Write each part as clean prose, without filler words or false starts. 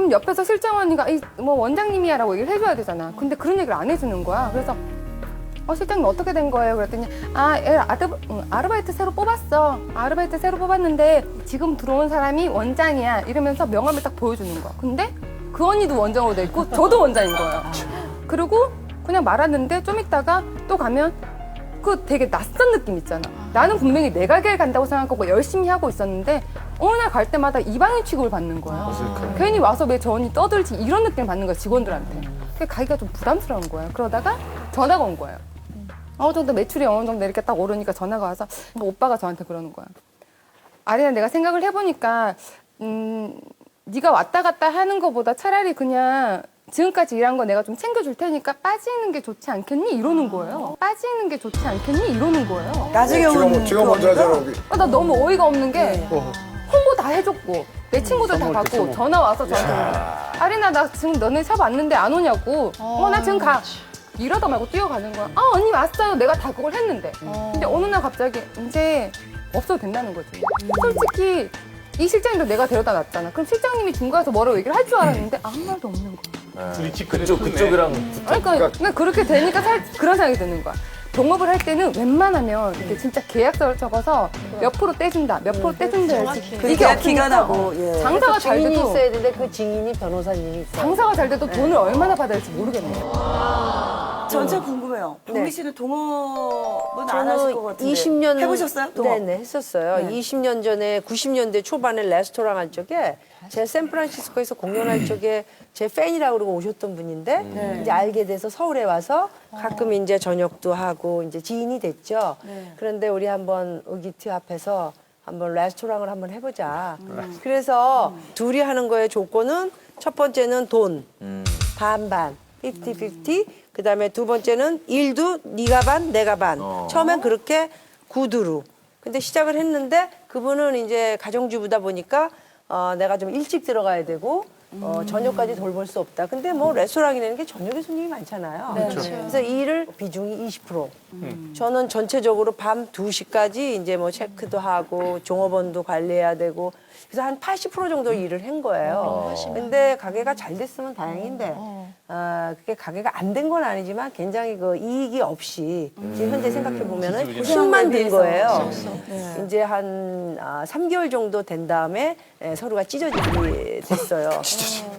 그럼 옆에서 실장 언니가 뭐 원장님이야라고 얘기를 해줘야 되잖아. 근데 그런 얘기를 안 해주는 거야. 그래서 실장님 어떻게 된 거예요? 그랬더니 아르바이트 새로 뽑았어. 아르바이트 새로 뽑았는데 지금 들어온 사람이 원장이야. 이러면서 명함을 딱 보여주는 거야. 근데 그 언니도 원장으로 돼 있고 저도 원장인 거예요. 그리고 그냥 말았는데 좀 있다가 또 가면 그 되게 낯선 느낌 있잖아. 나는 분명히 내 가게를 간다고 생각하고 열심히 하고 있었는데 어느 날 갈 때마다 이방인 취급을 받는 거야. 괜히 와서 왜 저 언니 떠들지 이런 느낌을 받는 거야, 직원들한테. 그래서 가기가 좀 부담스러운 거야. 그러다가 전화가 온 거예요. 어느 정도 매출이 어느 정도 이렇게 딱 오르니까 전화가 와서 오빠가 저한테 그러는 거야. 아리나, 내가 생각을 해보니까 네가 왔다 갔다 하는 거보다 차라리 그냥 지금까지 일한 거 내가 좀 챙겨줄 테니까 빠지는 게 좋지 않겠니? 이러는 거예요. 빠지는 게 좋지 않겠니? 이러는 거예요. 나중에 오는 지금 먼저 하잖아. 나 너무 어이가 없는 게 홍보 다 해줬고 내 친구들 다 가고 전화 와서 저한테 아리나, 나 지금 너네 샵 왔는데 안 오냐고. 나 지금 가. 이러다 말고 뛰어가는 거야. 언니 왔어요. 내가 다 그걸 했는데. 근데 어느 날 갑자기 이제 없어도 된다는 거지. 솔직히 이 실장님도 내가 데려다 놨잖아. 그럼 실장님이 중간에서 뭐라고 얘기를 할 줄 알았는데 아무 말도 없는 거야. 그쪽이랑 그러니까 그렇게 되니까 그런 생각이 드는 거야. 동업을 할 때는 웬만하면 이렇게 진짜 계약서를 적어서 몇 프로 떼준다, 몇 프로 떼준다 해야지. 이게 기간하고 장사가 잘 증인이 돼도 있어야 되는데 그 증인이 변호사님이 있어요. 장사가 잘 돼도 돈을 얼마나 받아야 할지 모르겠네요. 전체 궁금해요. 동미 씨는 동업은 안 하실 것 같은데. 20년 해보셨어요? 동업? 네네, 했었어요. 20년 전에 90년대 초반에 레스토랑 할 적에 제 샌프란시스코에서 공연할 적에 제 팬이라고 그러고 오셨던 분인데 이제 알게 돼서 서울에 와서 가끔 이제 저녁도 하고 이제 지인이 됐죠. 그런데 우리 한번 의기투 앞에서 한번 레스토랑을 한번 해보자. 그래서 둘이 하는 거의 조건은 첫 번째는 돈 반반 50-50. 그다음에 두 번째는 일도 네가 반 내가 반. 처음엔 그렇게 구두로. 근데 시작을 했는데 그분은 이제 가정주부다 보니까 내가 좀 일찍 들어가야 되고 저녁까지 돌볼 수 없다. 근데 뭐 레스토랑이라는 게 저녁에 손님이 많잖아요. 그래서 일을 비중이 20%. 저는 전체적으로 밤 2시까지 이제 뭐 체크도 하고 종업원도 관리해야 되고 그래서 한 80% 정도 일을 한 거예요. 근데 가게가 잘 됐으면 다행인데 그게 가게가 안 된 건 아니지만 굉장히 그 이익이 없이 지금 현재 생각해 보면은 힘만 든 거예요. 이제 한 3개월 정도 된 다음에 서로가 찢어지게 됐어요.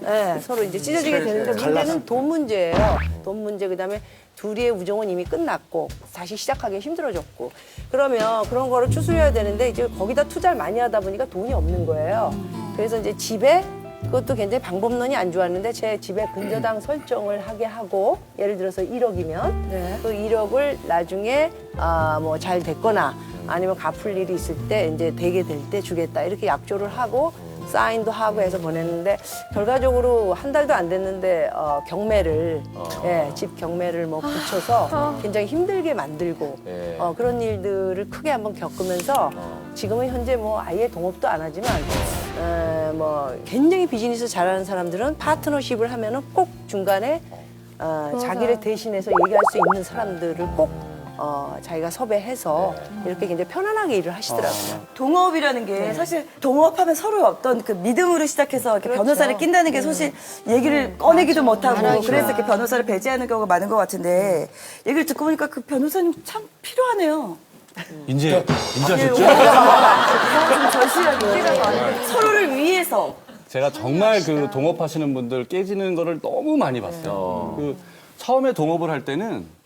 네, 서로 이제 찢어지게 되는데 문제는 돈 문제예요. 돈 문제. 그다음에 둘이의 우정은 이미 끝났고 다시 시작하기 힘들어졌고 그러면 그런 거를 추스려야 되는데 이제 거기다 투자를 많이 하다 보니까 돈이 없는 거예요. 그래서 이제 집에 그것도 굉장히 방법론이 안 좋았는데 제 집에 근저당 설정을 하게 하고 예를 들어서 1억이면 그 1억을 나중에 뭐 잘 됐거나 아니면 갚을 일이 있을 때 이제 되게 될 때 주겠다 이렇게 약조를 하고 사인도 하고 해서 보냈는데 결과적으로 한 달도 안 됐는데 경매를 집 경매를 뭐 붙여서 굉장히 힘들게 만들고 그런 일들을 크게 한번 겪으면서 지금은 현재 뭐 아예 동업도 안 하지만 뭐 굉장히 비즈니스 잘하는 사람들은 파트너십을 하면은 꼭 중간에 자기를 대신해서 얘기할 수 있는 사람들을 꼭 자기가 섭외해서 이렇게 굉장히 편안하게 일을 하시더라고요. 동업이라는 게 사실 동업하면 서로 어떤 그 믿음으로 시작해서 이렇게 그렇죠. 변호사를 낀다는 게 사실 얘기를 꺼내기도 못하고 그래서 이렇게 변호사를 배제하는 경우가 많은 것 같은데 얘기를 듣고 보니까 그 변호사님 참 필요하네요. 이제 인지하셨죠? 좀 절실하게 서로를 위해서 제가 정말 그 동업하시는 분들 깨지는 거를 너무 많이 봤어요. 그 처음에 동업을 할 때는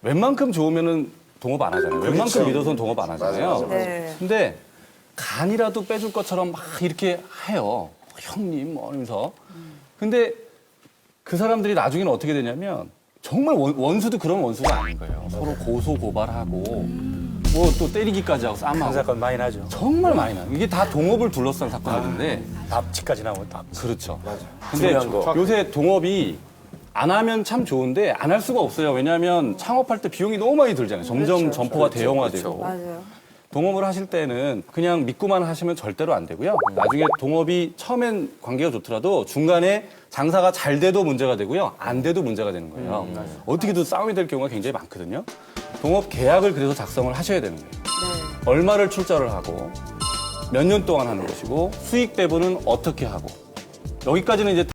웬만큼 좋으면은 동업 안 하잖아요. 웬만큼 믿어서는 동업 안 하잖아요. 근데 간이라도 빼줄 것처럼 막 이렇게 해요. 형님 뭐 하면서. 근데 그 사람들이 나중에는 어떻게 되냐면 정말 원수도 그런 원수가 아닌 거예요. 서로 고소 고발하고 뭐 또 때리기까지 하고 싸움하고. 그 사건 많이 나죠. 정말 많이 나요. 이게 다 동업을 둘러싼 사건인데. 납치까지 나오고 납치. 그렇죠. 근데 요새 동업이 안 하면 참 좋은데 안 할 수가 없어요. 왜냐하면 창업할 때 비용이 너무 많이 들잖아요. 점점 점포가 대형화되고. 동업을 하실 때는 그냥 믿고만 하시면 절대로 안 되고요. 나중에 동업이 처음엔 관계가 좋더라도 중간에 장사가 잘 돼도 문제가 되고요. 안 돼도 문제가 되는 거예요. 어떻게든 싸움이 될 경우가 굉장히 많거든요. 동업 계약을 그래서 작성을 하셔야 되는 거예요. 얼마를 출자를 하고 몇 년 동안 하는 것이고 수익 배분은 어떻게 하고 여기까지는 이제